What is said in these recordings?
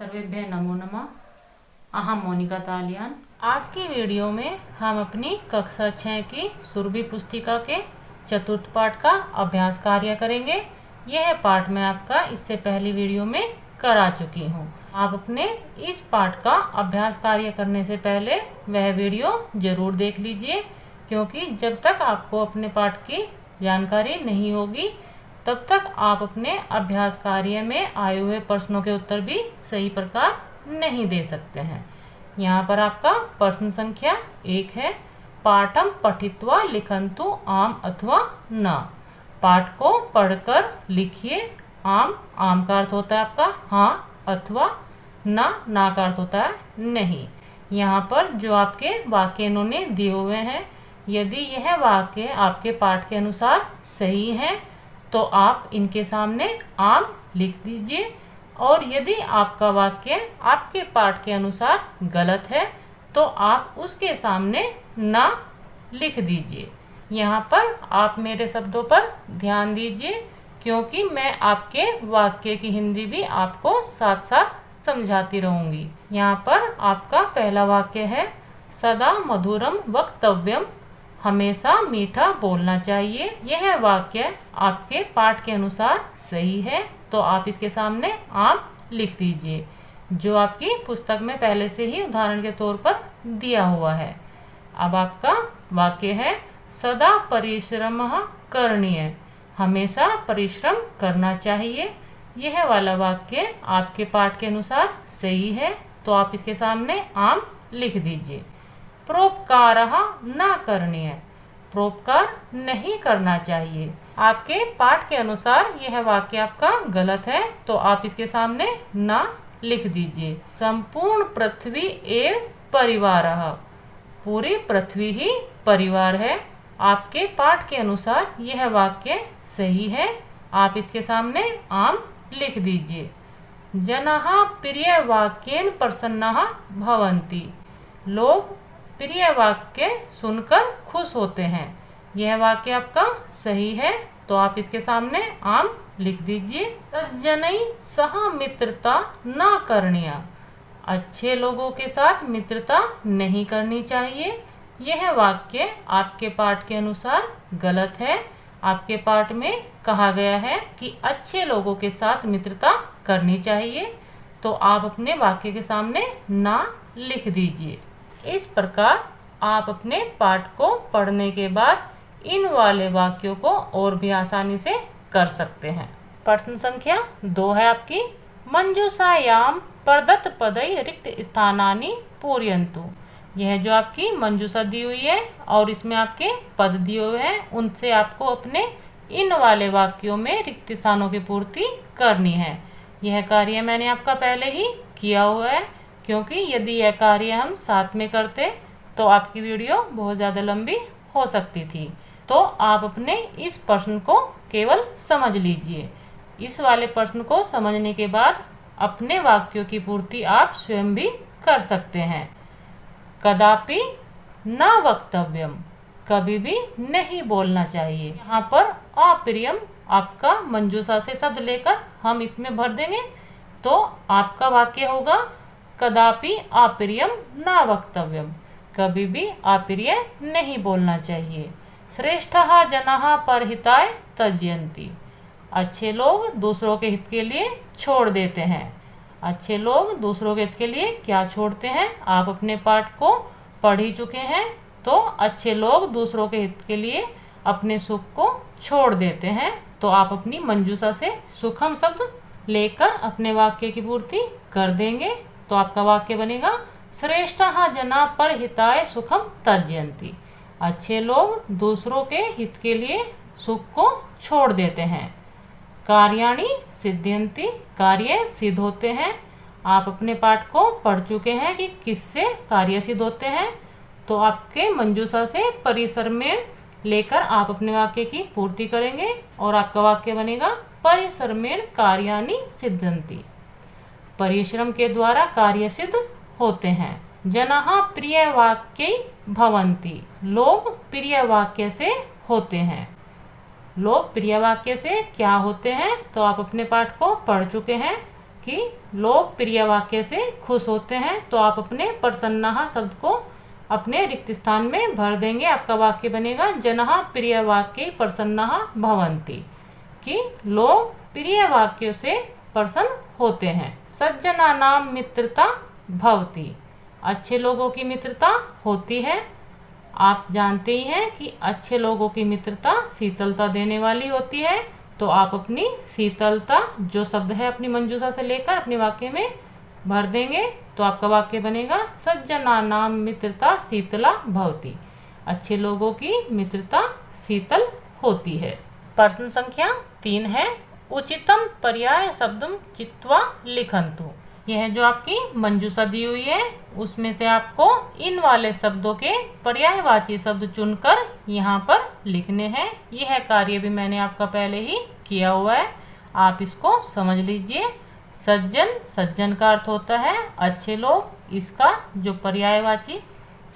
सर्वेभ्यः नमो नमः। अहम मोनिका तालियान। आज की वीडियो में हम अपनी कक्षा 6 की सुरभि पुस्तिका के चतुर्थ पाठ का अभ्यास कार्य करेंगे। यह पाठ मैं आपका इससे पहली वीडियो में करा चुकी हूँ। आप अपने इस पाठ का अभ्यास कार्य करने से पहले वह वीडियो जरूर देख लीजिए, क्योंकि जब तक आपको अपने पाठ की जानकारी नहीं होगी तब तक आप अपने अभ्यास कार्य में आए हुए प्रश्नों के उत्तर भी सही प्रकार नहीं दे सकते हैं। यहाँ पर आपका प्रश्न संख्या 1 है, पाठम पठित्वा लिखन्तु आम अथवा न। पाठ को पढ़कर लिखिए। आम का अर्थ होता है आपका हाँ अथवा ना का अर्थ होता है नहीं। यहाँ पर जो आपके वाक्य इन्होंने दिए हुए हैं, यदि यह वाक्य आपके पाठ के अनुसार सही है तो आप इनके सामने आम लिख दीजिए, और यदि आपका वाक्य आपके पाठ के अनुसार गलत है तो आप उसके सामने ना लिख दीजिए। यहाँ पर आप मेरे शब्दों पर ध्यान दीजिए, क्योंकि मैं आपके वाक्य की हिंदी भी आपको साथ साथ समझाती रहूंगी। यहाँ पर आपका पहला वाक्य है, सदा मधुरम वक्तव्यम, हमेशा मीठा बोलना चाहिए। यह वाक्य आपके पाठ के अनुसार सही है तो आप इसके सामने आम लिख दीजिए, जो आपकी पुस्तक में पहले से ही उदाहरण के तौर पर दिया हुआ है। अब आपका वाक्य है, सदा परिश्रम करणीय, हमेशा परिश्रम करना चाहिए। यह वाला वाक्य आपके पाठ के अनुसार सही है तो आप इसके सामने आम लिख दीजिए। परोपकारः न करणीय, परोपकार नहीं करना चाहिए। आपके पाठ के अनुसार यह वाक्य आपका गलत है तो आप इसके सामने ना लिख दीजिए। संपूर्ण पृथ्वी एव परिवारः, पूरी पृथ्वी ही परिवार है। आपके पाठ के अनुसार यह वाक्य सही है, आप इसके सामने आम लिख दीजिए। जनाः प्रियवाक्येन प्रसन्नाः भवन्ति, लोग प्रिय वाक्य सुनकर खुश होते हैं। यह वाक्य आपका सही है तो आप इसके सामने आम लिख दीजिए। सज्जनैः सह मित्रता न करणीय, अच्छे लोगों के साथ मित्रता नहीं करनी चाहिए। यह वाक्य आपके पाठ के अनुसार गलत है। आपके पाठ में कहा गया है कि अच्छे लोगों के साथ मित्रता करनी चाहिए, तो आप अपने वाक्य के सामने ना लिख दीजिए। इस प्रकार आप अपने पाठ को पढ़ने के बाद इन वाले वाक्यों को और भी आसानी से कर सकते हैं। प्रश्न संख्या 2 है आपकी, मंजूषायाम प्रदत्त पदै रिक्त स्थानानि पूरयन्तु। यह जो आपकी मंजूषा दी हुई है और इसमें आपके पद दिए हुए हैं, उनसे आपको अपने इन वाले वाक्यों में रिक्त स्थानों की पूर्ति करनी है। यह कार्य मैंने आपका पहले ही किया हुआ है, क्योंकि यदि यह कार्य हम साथ में करते तो आपकी वीडियो बहुत ज़्यादा लंबी हो सकती थी। तो आप अपने इस प्रश्न को केवल समझ लीजिए। इस वाले प्रश्न को समझने के बाद अपने वाक्यों की पूर्ति आप स्वयं भी कर सकते हैं। कदापि न वक्तव्यम, कभी भी नहीं बोलना चाहिए। यहाँ पर अप्रियम आपका मंजूषा से शब्द लेकर हम इसमें भर देंगे तो आपका वाक्य होगा, कदापि अप्रियम न वक्तव्यम, कभी भी अप्रिय नहीं बोलना चाहिए। श्रेष्ठः जनाः परहिताय त्यजन्ति, अच्छे लोग दूसरों के हित के लिए छोड़ देते हैं। अच्छे लोग दूसरों के हित के लिए क्या छोड़ते हैं? आप अपने पाठ को पढ़ ही चुके हैं, तो अच्छे लोग दूसरों के हित के लिए अपने सुख को छोड़ देते हैं। तो आप अपनी मंजूषा से सुखम शब्द लेकर अपने वाक्य की पूर्ति कर देंगे, तो आपका वाक्य बनेगा, श्रेष्ठः जनाः परहिताय सुखम त्यजन्ति, अच्छे लोग दूसरों के हित के लिए सुख को छोड़ देते हैं। कार्याणि सिद्ध्यन्ति, कार्य सिद्ध होते हैं। आप अपने पाठ को पढ़ चुके हैं कि किससे कार्य सिद्ध होते हैं, तो आपके मंजूषा से परिसर में लेकर आप अपने वाक्य की पूर्ति करेंगे और आपका वाक्य बनेगा, परिसरमेण कार्याणि सिद्ध्यन्ति, परिश्रम के द्वारा कार्य सिद्ध होते हैं। जनाः प्रिय वाक्य भवन्ति, लोग प्रिय वाक्य से होते हैं। लोग प्रिय वाक्य से क्या होते हैं, तो आप अपने पाठ को पढ़ चुके हैं। कि लोग प्रिय वाक्य से खुश होते हैं, तो आप अपने प्रसन्नः शब्द को अपने रिक्त स्थान में भर देंगे। आपका वाक्य बनेगा जनः प्रिय वाक्ये प्रसन्नः भवन्ति, कि लोग प्रिय वाक्यों से प्रसन्न होते हैं। सज्जनानां मित्रता भवति, अच्छे लोगों की मित्रता होती है। आप जानते ही हैं कि अच्छे लोगों की मित्रता शीतलता देने वाली होती है, तो आप अपनी शीतलता जो शब्द है अपनी मंजूषा से लेकर अपने वाक्य में भर देंगे। तो आपका वाक्य बनेगा सज्जनानां मित्रता शीतला भवति, अच्छे लोगों की मित्रता शीतल होती है। प्रश्न संख्या 3 है, उचितम पर्याय शब्दम चित्वा लिखन्तु। यह जो आपकी मंजूषा दी हुई है उसमें से आपको इन वाले शब्दों के पर्यायवाची शब्द चुनकर यहाँ पर लिखने हैं। यह कार्य भी मैंने आपका पहले ही किया हुआ है, आप इसको समझ लीजिए। सज्जन, सज्जन का अर्थ होता है अच्छे लोग, इसका जो पर्यायवाची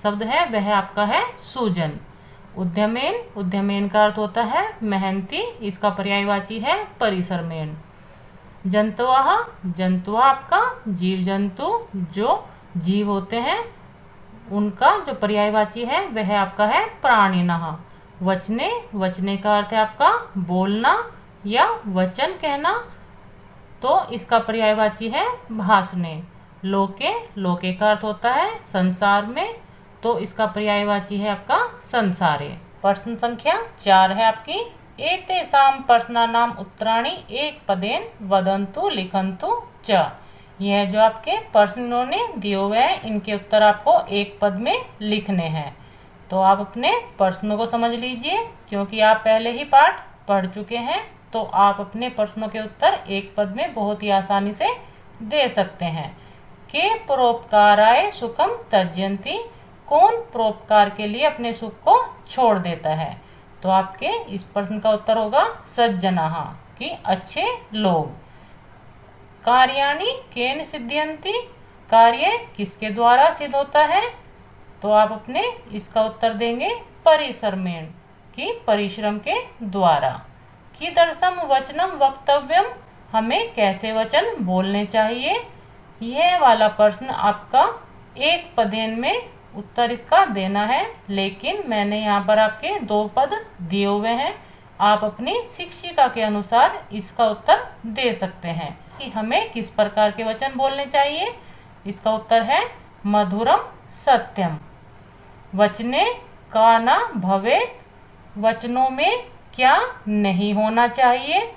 शब्द है वह आपका है सुजन। उद्यमेन, उद्यमेन का अर्थ होता है मेहनती, इसका पर्यायवाची है परिश्रमेन। जंतुआः, जंतुआ आपका जीव जंतु जो जीव होते हैं उनका जो पर्यायवाची है वह आपका है प्राणिनः। वचने, वचने का अर्थ है आपका बोलना या वचन कहना, तो इसका पर्यायवाची है भाषणे। लोके, लोके का अर्थ होता है संसार में, तो इसका पर्यायवाची है आपका संसारे। प्रश्न संख्या 4 है आपकी, एतेषां प्रश्नानां उत्तराणि एक पदेन वदन्तु लिखन्तु च। यह जो आपके प्रश्न इन्होंने दिए हुए हैं इनके उत्तर आपको एक पद में लिखने हैं। तो आप अपने प्रश्नों को समझ लीजिए, क्योंकि आप पहले ही पाठ पढ़ चुके हैं, तो आप अपने प्रश्नों के उत्तर एक पद में बहुत ही आसानी से दे सकते हैं। के परोपकाराय सुखम त्यजन्ति, कौन परोपकार के लिए अपने सुख को छोड़ देता है। तो आपके इस प्रश्न का उत्तर होगा सज्जनः, कि अच्छे लोग। कार्याणि केन सिद्ध्यन्ति, कार्य किसके द्वारा सिद्ध होता है। तो आप अपने इसका उत्तर देंगे परिश्रमेण, कि परिश्रम के द्वारा। कीदृशं वचनम वक्तव्यम, हमें कैसे वचन बोलने चाहिए। यह वाला प्रश्न आपका एक पदेन में उत्तर इसका देना है, लेकिन मैंने यहाँ पर आपके 2 पद दिए हुए हैं। आप अपनी शिक्षिका के अनुसार इसका उत्तर दे सकते हैं कि हमें किस प्रकार के वचन बोलने चाहिए। इसका उत्तर है मधुरम सत्यम। वचने का न भवेत, वचनों में क्या नहीं होना चाहिए,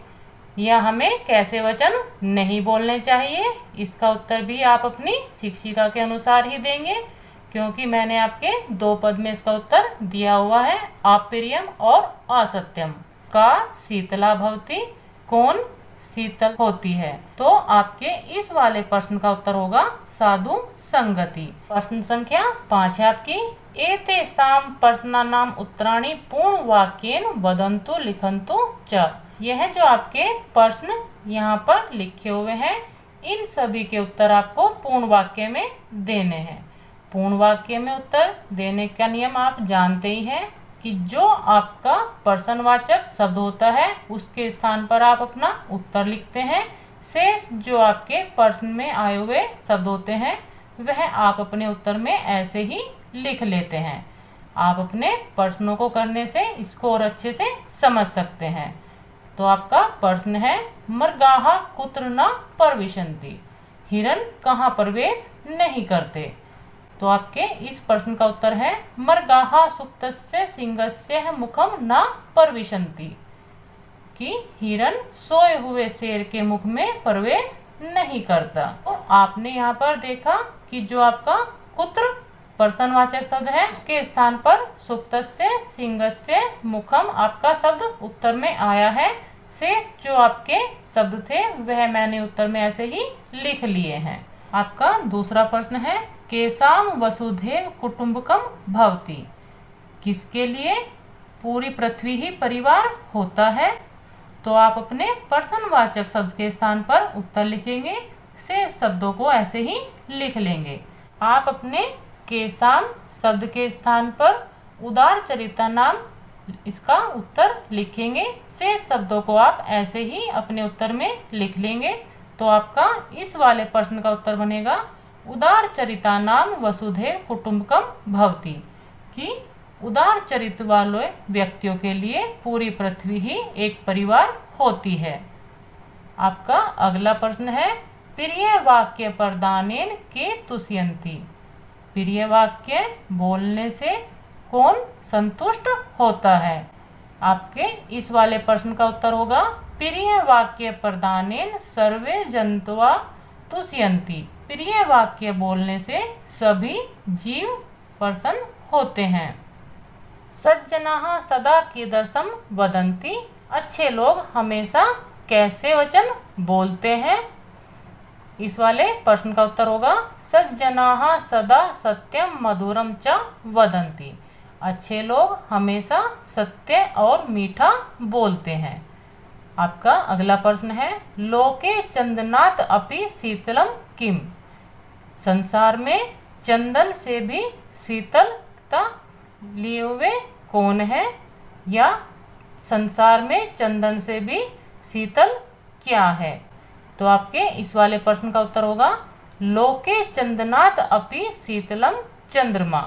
या हमें कैसे वचन नहीं बोलने चाहिए। इसका उत्तर भी आप अपनी शिक्षिका के अनुसार ही देंगे, क्योंकि मैंने आपके 2 पद में इसका उत्तर दिया हुआ है, अप्रियम और असत्यम। का शीतला भवति, कौन शीतल होती है। तो आपके इस वाले प्रश्न का उत्तर होगा साधु संगति। प्रश्न संख्या 5 है आपकी, एतेषां प्रश्नानां उत्तराणि पूर्ण वाक्येन वदन्तु लिखन्तु च। यह जो आपके प्रश्न यहाँ पर लिखे हुए हैं इन सभी के उत्तर आपको पूर्ण वाक्य में देने हैं। पूर्ण वाक्य में उत्तर देने का नियम आप जानते ही हैं कि जो आपका प्रश्नवाचक शब्द होता है उसके स्थान पर आप अपना उत्तर लिखते हैं। शेष जो आपके प्रश्न में आए हुए शब्द होते हैं वह आप अपने उत्तर में ऐसे ही लिख लेते हैं। आप अपने प्रश्नों को करने से इसको और अच्छे से समझ सकते हैं। तो आपका प्रश्न है, मृगाः कुत्र न प्रविशन्ति, हिरण कहाँ प्रवेश नहीं करते। तो आपके इस प्रश्न का उत्तर है, मृगाः सुप्तस्य सिंहस्य मुखम न प्रविशन्ति, कि हिरण सोए हुए शेर के मुख में प्रवेश नहीं करता। तो आपने यहाँ पर देखा कि जो आपका कुत्र प्रश्नवाचक शब्द है उसके स्थान पर सुप्तस्य सिंहस्य मुखम आपका शब्द उत्तर में आया है। शेष जो आपके शब्द थे वह मैंने उत्तर में ऐसे ही लिख लिए हैं। आपका दूसरा प्रश्न है, केसाम वसुधैव कुटुंबकम भवति, किसके लिए पूरी पृथ्वी ही परिवार होता है। तो आप अपने प्रश्नवाचक शब्द के स्थान पर उत्तर लिखेंगे, शेष शब्दों को ऐसे ही लिख लेंगे। आप अपने केसाम शब्द के स्थान पर उदार चरिता नाम इसका उत्तर लिखेंगे, शेष शब्दों को आप ऐसे ही अपने उत्तर में लिख लेंगे। तो आपका इस वाले प्रश्न का उत्तर बनेगा उदार चरिता नाम वसुधैव कुटुंबकम भवति, कि उदार चरित्र वाले व्यक्तियों के लिए पूरी पृथ्वी ही एक परिवार होती है। आपका अगला प्रश्न है प्रिय वाक्य प्रदानेन के तुष्यन्ति, प्रिय वाक्य बोलने से कौन संतुष्ट होता है। आपके इस वाले प्रश्न का उत्तर होगा प्रिय वाक्य प्रदानेन सर्वे जंतुआ तुष्यन्ति, प्रिय वाक्य बोलने से सभी जीव प्रसन्न होते हैं। सज्जनाः सदा कीदृशं वदन्ति, अच्छे लोग हमेशा कैसे वचन बोलते हैं। इस वाले प्रश्न का उत्तर होगा सज्जनाः सदा सत्यम मधुरम च वदन्ति, अच्छे लोग हमेशा सत्य और मीठा बोलते हैं। आपका अगला प्रश्न है लोके चंदनात् अपि शीतलम किम, संसार में चंदन से भी शीतलता लिए हुए कौन है, या संसार में चंदन से भी शीतल क्या है। तो आपके इस वाले प्रश्न का उत्तर होगा लोके चंदनात् अपि शीतलम चंद्रमा,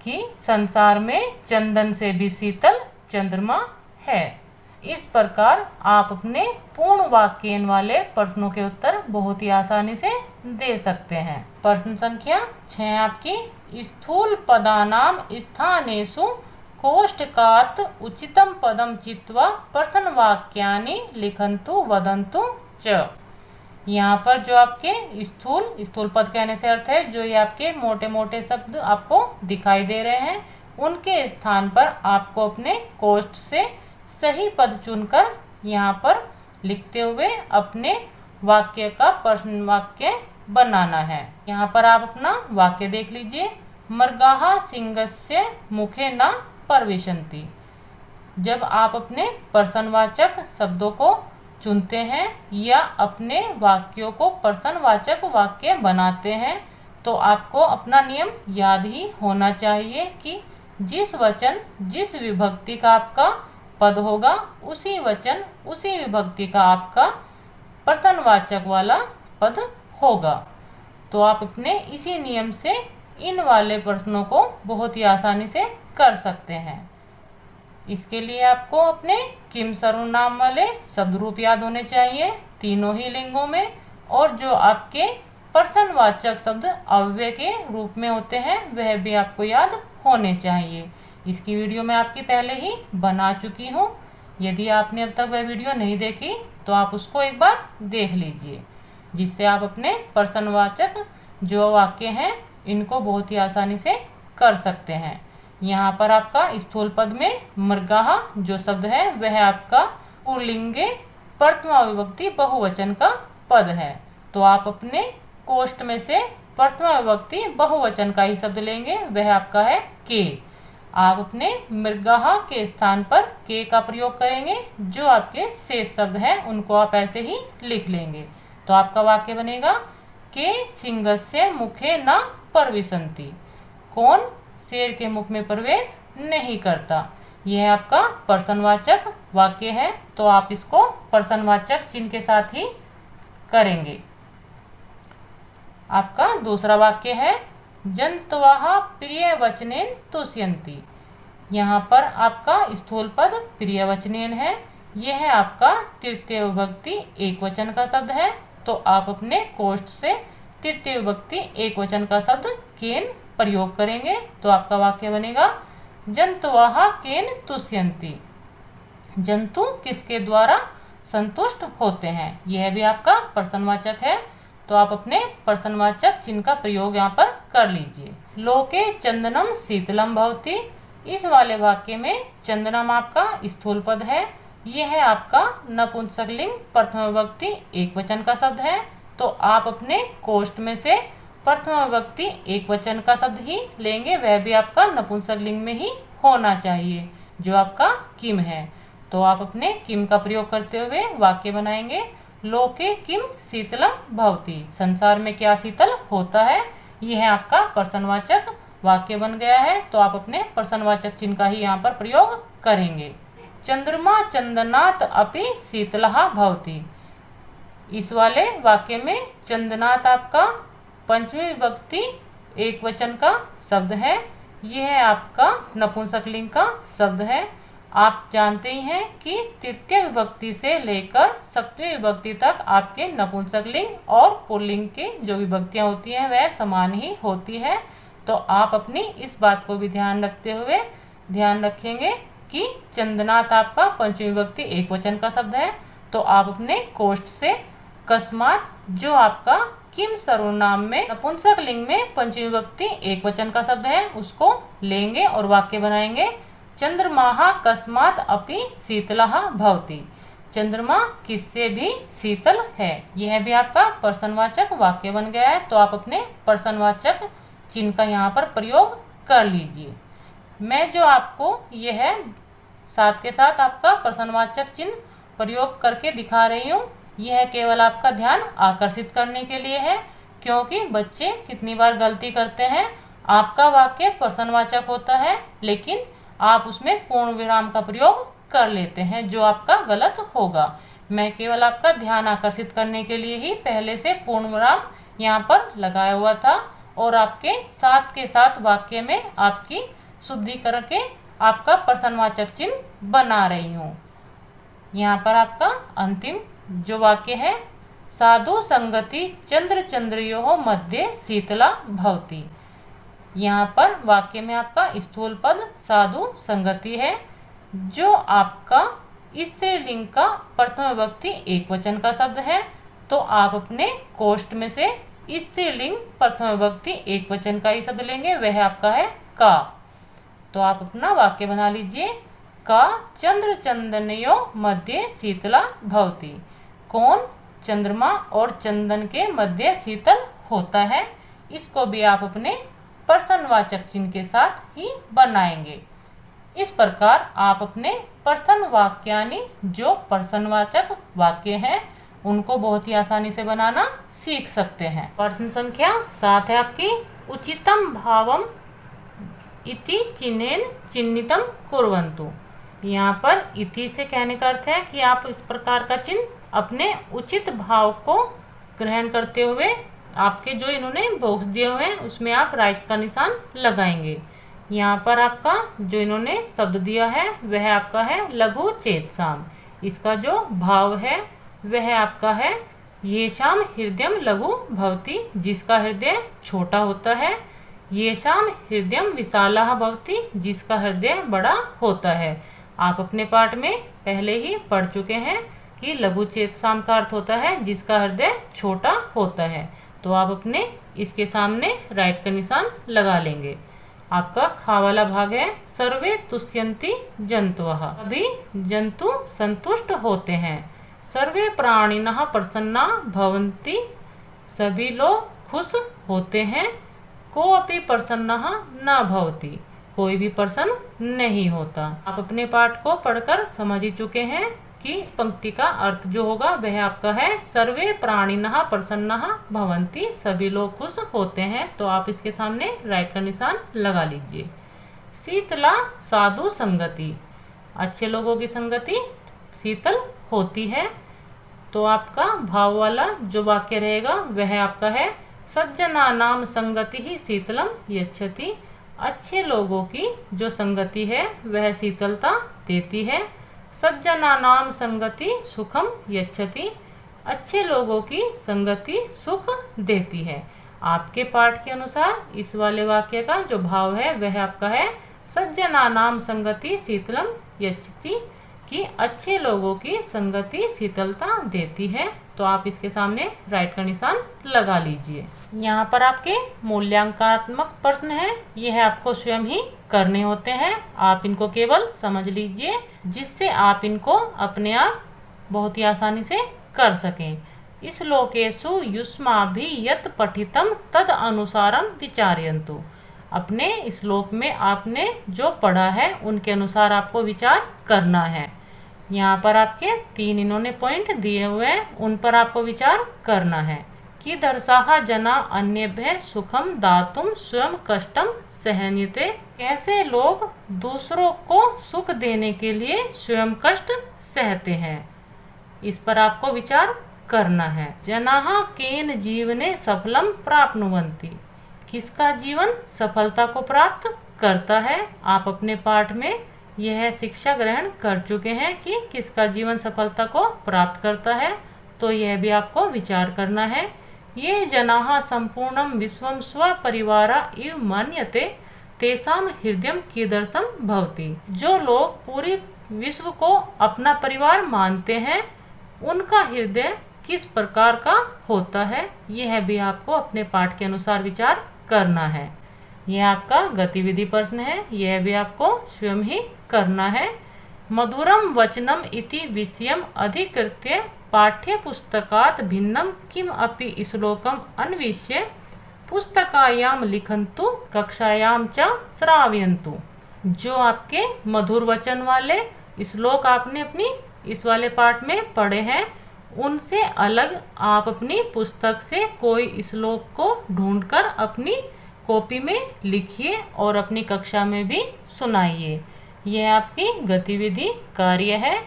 कि संसार में चंदन से भी शीतल चंद्रमा है। इस प्रकार आप अपने पूर्ण वाक्यन वाले प्रश्नों के उत्तर बहुत ही आसानी से दे सकते हैं। प्रश्न संख्या 6 आपकी स्थूल पदानाम स्थानेषु कोष्ठकात् उचितम पदम चित्वा प्रश्न वाक्यानि लिखन्तु वदन्तु च। यहाँ पर जो आपके स्थूल पद कहने से अर्थ है जो ये आपके मोटे मोटे शब्द आपको दिखाई दे रहे हैं, उनके स्थान पर आपको अपने कोष्ठ से सही पद चुनकर यहाँ पर लिखते हुए अपने वाक्य का प्रश्न वाक्य बनाना है। यहाँ पर आप अपना वाक्य देख लीजिए। मृगाः सिंहस्य मुखे न प्रविशन्ति। जब आप अपने प्रश्नवाचक शब्दों को चुनते हैं या अपने वाक्यों को प्रश्नवाचक वाक्य बनाते हैं तो आपको अपना नियम याद ही होना चाहिए कि जिस वचन जिस विभक्ति का आपका पद होगा उसी वचन उसी विभक्ति का आपका प्रश्नवाचक वाला पद होगा। तो आप अपने इसी नियम से इन वाले प्रश्नों को बहुत ही आसानी से कर सकते हैं। इसके लिए आपको अपने किम सर्वनाम वाले शब्द रूप याद होने चाहिए तीनों ही लिंगों में, और जो आपके प्रश्नवाचक शब्द अव्यय के रूप में होते हैं वह भी आपको याद होने चाहिए। इसकी वीडियो मैं आपकी पहले ही बना चुकी हूँ। यदि आपने अब तक वह वीडियो नहीं देखी तो आप उसको एक बार देख लीजिए, जिससे आप अपने प्रश्नवाचक जो वाक्य हैं इनको बहुत ही आसानी से कर सकते हैं। यहाँ पर आपका स्थूल पद में मृगाः जो शब्द है वह आपका पुल्लिंगे प्रथमा विभक्ति बहुवचन का पद है। तो आप अपने कोष्ठ में से प्रथमा विभक्ति बहुवचन का ही शब्द लेंगे, वह आपका है के। आप अपने मृगाः के स्थान पर के का प्रयोग करेंगे, जो आपके शेष शब्द हैं उनको आप ऐसे ही लिख लेंगे। तो आपका वाक्य बनेगा के सिंहस्य मुखे न प्रविशन्ति, कौन शेर के मुख में प्रवेश नहीं करता। यह आपका प्रश्नवाचक वाक्य है, तो आप इसको प्रश्नवाचक चिन्ह के साथ ही करेंगे। आपका दूसरा वाक्य है जंतवः प्रियवचनेन तुष्यन्ति। यहाँ पर आपका स्थूल पद प्रियवचनेन है, यह है आपका तृतीय विभक्ति एक वचन का शब्द है। तो आप अपने कोष्ठ से तृतीय विभक्ति एक वचन का शब्द केन प्रयोग करेंगे। तो आपका वाक्य बनेगा जंतवः केन तुष्यन्ति, जंतु किसके द्वारा संतुष्ट होते हैं। यह भी आपका प्रश्नवाचक है, तो आप अपने प्रश्नवाचक चिन्ह का प्रयोग यहाँ पर कर लीजिए। लोके चंदनम शीतलम भवति, इस वाले वाक्य में चंदनम आपका स्थूल पद है, यह है आपका नपुंसकलिंग प्रथम विभक्ति एक वचन का शब्द है। तो आप अपने कोष्ठ में से प्रथम विभक्ति एक वचन का शब्द ही लेंगे, वह भी आपका नपुंसकलिंग में ही होना चाहिए, जो आपका किम है। तो आप अपने किम का प्रयोग करते हुए वाक्य बनाएंगे। लोके किम शीतलम भवति, संसार में क्या शीतल होता है। यह आपका प्रश्नवाचक वाक्य बन गया है, तो आप अपने प्रश्नवाचक चिन्ह का ही यहाँ पर प्रयोग करेंगे। चंद्रमा चंदनात् अपि शीतलः भवति, इस वाले वाक्य में चंद्रनाथ आपका पंचमी विभक्ति एक वचन का शब्द है। यह आपका नपुंसकलिंग का शब्द है। आप जानते ही हैं कि तृतीय विभक्ति से लेकर सप्तमी विभक्ति तक आपके नपुंसकलिंग और पुल्लिंग की जो विभक्तियां होती हैं वह समान ही होती है। तो आप अपनी इस बात को भी ध्यान रखते हुए ध्यान रखेंगे कि चंद्रनाथ आपका पंचमी विभक्ति एक वचन का शब्द है। तो आप अपने कोष्ठ से कस्मात जो आपका किम सर्वनाम में नपुंसकलिंग में पंचमी विभक्ति एक वचन का शब्द है उसको लेंगे और वाक्य बनाएंगे। चंद्रमाः कस्मात् अपि शीतलः भवति। चंद्रमा किससे भी शीतल है। यह भी आपका प्रश्नवाचक वाक्य बन गया है। तो आप अपने प्रश्नवाचक चिन्ह का यहाँ पर प्रयोग कर लीजिए। मैं जो आपको यह साथ के साथ आपका प्रश्नवाचक चिन्ह प्रयोग करके दिखा रही हूँ, यह केवल आपका ध्यान आकर्षित करने के लिए है, क्योंकि बच्चे कितनी बार गलती करते हैं। आपका वाक्य प्रश्नवाचक होता है लेकिन आप उसमें पूर्ण विराम का प्रयोग कर लेते हैं, जो आपका गलत होगा। मैं केवल आपका ध्यान आकर्षित करने के लिए ही पहले से पूर्ण विराम यहाँ पर लगाया हुआ था और आपके साथ के साथ वाक्य में आपकी शुद्धि करके आपका प्रश्नवाचक चिन्ह बना रही हूँ। यहाँ पर आपका अंतिम जो वाक्य है, साधु संगति चंद्र चंद्रयोः मध्ये शीतला भवति। यहाँ पर वाक्य में आपका स्थूल पद साधु संगति है, जो आपका स्त्रीलिंग का प्रथम विभक्ति एक वचन का शब्द है। तो आप अपने कोष्ठ में से स्त्रीलिंग प्रथम विभक्ति एक वचन का ही शब्द लेंगे, वह आपका है का। तो आप अपना वाक्य बना लीजिए, का चंद्र चंदनयोः मध्ये शीतला भवति। कौन चंद्रमा और चंदन के मध्य शीतल होता है। इसको भी आप अपने प्रश्नवाचक चिन्ह के साथ ही बनाएंगे। इस प्रकार आप अपने प्रश्न वाक्यानि जो प्रश्नवाचक वाक्य हैं उनको बहुत ही आसानी से बनाना सीख सकते हैं। प्रश्न संख्या 7 है आपकी, उचितम भावम इति चिन्हेन चिन्हितम कुर्वन्तु। यहाँ पर इति से कहने का अर्थ है कि आप इस प्रकार का चिन्ह अपने उचित भाव को ग्रहण करते हुए आपके जो इन्होंने बॉक्स दिए हुए हैं उसमें आप राइट का निशान लगाएंगे। यहाँ पर आपका जो इन्होंने शब्द दिया है वह आपका है लघु चेतसाम। इसका जो भाव है वह आपका है येषाम हृदयम लघु भवति, जिसका हृदय छोटा होता है। येषाम हृदयम विशालः भवति, जिसका हृदय बड़ा होता है। आप अपने पाठ में पहले ही पढ़ चुके हैं कि लघु चेतसाम का अर्थ होता है जिसका हृदय छोटा होता है। तो आप अपने इसके सामने राइट का निशान लगा लेंगे। आपका खा वाला भाग है, सर्वे तुष्यन्ति जंतवः, सभी जंतु संतुष्ट होते हैं। सर्वे प्राणिनः प्रसन्ना भवन्ति, सभी लोग खुश होते हैं। कोऽपि प्रसन्नः न भवति, कोई भी प्रसन्न नहीं होता। आप अपने पाठ को पढ़कर समझ ही चुके हैं कि इस पंक्ति का अर्थ जो होगा वह आपका है सर्वे प्राणिनः प्रसन्नः भवन्ति, सभी लोग खुश होते हैं। तो आप इसके सामने राइट का निशान लगा लीजिए। शीतला साधु संगति, अच्छे लोगों की संगति शीतल होती है। तो आपका भाव वाला जो वाक्य रहेगा वह आपका है सज्जनानाम संगति ही शीतलम यच्छति, अच्छे लोगों की जो संगति है वह शीतलता देती है। सज्जनानाम संगति सुखम यच्छति, अच्छे लोगों की संगति सुख देती है। आपके पाठ के अनुसार इस वाले वाक्य का जो भाव है वह आपका है सज्जनानाम संगति शीतलम यच्छति, कि अच्छे लोगों की संगति शीतलता देती है। तो आप इसके सामने राइट का निशान लगा लीजिए। यहाँ पर आपके मूल्यांकनात्मक प्रश्न है, यह आपको स्वयं ही करने होते हैं। आप इनको केवल समझ लीजिए जिससे आप इनको अपने आप बहुत ही आसानी से कर सकें। इस श्लोकेषु युष्माभि यत् पठितम तद अनुसारम विचारयन्तु, अपने श्लोक में आपने जो पढ़ा है उनके अनुसार आपको विचार करना है। यहाँ पर आपके 3 इन्होंने पॉइंट दिए हुए हैं, उन पर आपको विचार करना है कि दर्शाहा जना अन्यभ्य सुखम दातुम स्वयं कष्टम सहनीते, कैसे लोग दूसरों को सुख देने के लिए स्वयं कष्ट सहते हैं। इस पर आपको विचार करना है। जनाः केन जीवने सफलम प्राप्नुवन्ति, किसका जीवन सफलता को प्राप्त करता है। आप अपने पाठ में यह शिक्षा ग्रहण कर चुके हैं कि किसका जीवन सफलता को प्राप्त करता है, तो यह भी आपको विचार करना है। ये जनाः संपूर्णम विश्वम स्वपरिवारा इव मन्यते तेषाम हृदयम कीदृशम भवति। जो लोग पूरी विश्व को अपना परिवार मानते हैं, उनका हृदय किस प्रकार का होता है, यह भी आपको अपने पाठ के अनुसार विचार करना है। यह आपका गतिविधि प्रश्न है, यह भी आपको स्वयं ही करना है। मधुरम वचनम इति विषयम अधिकृत्य पाठ्य पुस्तकात् भिन्नम किम अपि श्लोकम अन्विष्य पुस्तकायाम लिखन्तु कक्षायाम च श्रावयन्तु। जो आपके मधुर वचन वाले श्लोक आपने अपनी इस वाले पाठ में पढ़े हैं, उनसे अलग आप अपनी पुस्तक से कोई श्लोक को ढूंढकर अपनी कॉपी में लिखिए और अपनी कक्षा में भी सुनाइए। यह आपकी गतिविधि कार्य है।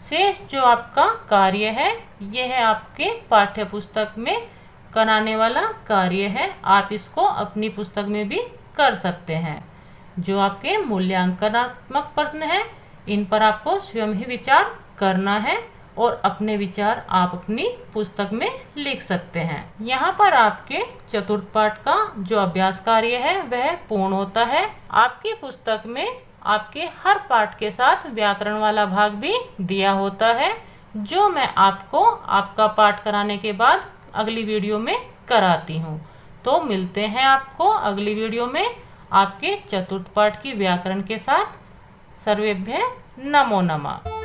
शेष जो आपका कार्य है, यह आपके पाठ्य पुस्तक में कराने वाला कार्य है। आप इसको अपनी पुस्तक में भी कर सकते हैं। जो आपके मूल्यांकनात्मक प्रश्न हैं, इन पर आपको स्वयं ही विचार करना है और अपने विचार आप अपनी पुस्तक में लिख सकते हैं। यहाँ पर आपके चतुर्थ पाठ का जो अभ्यास कार्य है वह पूर्ण होता है। आपकी पुस्तक में आपके हर पाठ के साथ व्याकरण वाला भाग भी दिया होता है, जो मैं आपको आपका पाठ कराने के बाद अगली वीडियो में कराती हूँ। तो मिलते हैं आपको अगली वीडियो में आपके चतुर्थ पाठ की व्याकरण के साथ। सर्वेभ्यः नमो नमः।